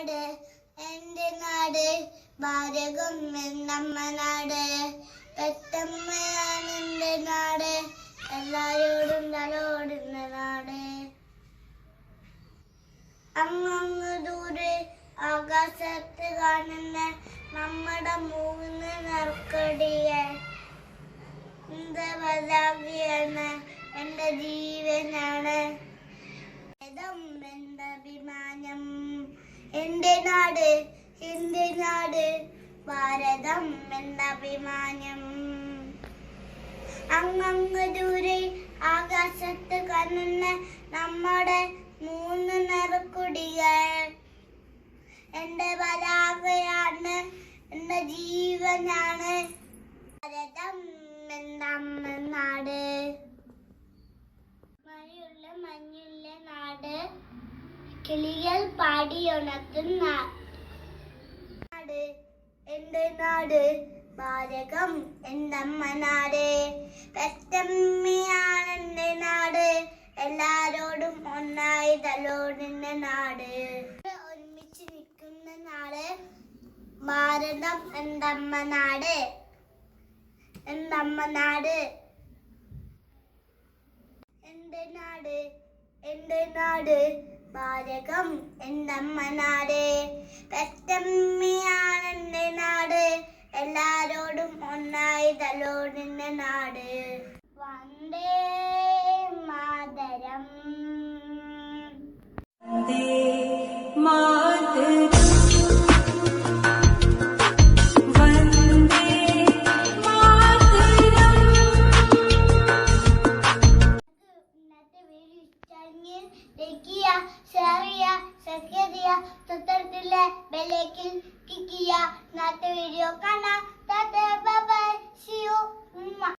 നാട് എന്റെ നാട് ഭാരതം എന്നമ്മ നാട് പെറ്റമ്മയാണ് എന്റെ നാട് എല്ലാരോടും തലോടുന്ന നാട് അങ്ങ് ദൂരെ ആകാശത്ത് കാണുന്ന നമ്മുടെ മൂന്ന് നറുക്കടിയെ എന്റെ പതാകയാണ് എന്റെ ജീവനാണ് എന്റെ അഭിമാനം എന്റെ നാട് ഭാരതം എന്റെ അഭിമാനം അങ്ങ് ദൂരെ ആകാശത്ത് കാണുന്ന നമ്മുടെ മൂന്ന് നിറക്കുടികൾ എന്റെ പതാകയാണ് എന്റെ ജീവനാണ് ഭാരതം എന്റെ അമ്മ നാട് മഞ്ഞുള്ള നാട് കിളികൾ പാടിയുണർത്തുന്ന നാട് എന്റെ നാട് ഭാരതം എന്റെ അമ്മ നാട് പെറ്റമ്മയാണ് എന്റെ നാട് എല്ലാരോടും ഒന്നായി തലോടുന്ന നാട് ഒരുമിച്ച് നിൽക്കുന്ന നാട് ഭാരതം എന്റെ അമ്മ നാട് എന്റെ അമ്മ നാട് എന്റെ നാട് ഭാരതം എന്റെ അമ്മ നാട് പെറ്റമ്മയാണ് എന്റെ നാട് എല്ലാരോടും ഒന്നായി തലോടുന്ന നാട് വന്ദേ മാതരം വന്ദേ മാതരം തൊട്ടടുത്തുള്ള ബെല്ലൈക്കൻ ക്ലിക്ക് ചെയ്യുക. ഇന്നത്തെ വീഡിയോ കാണാം.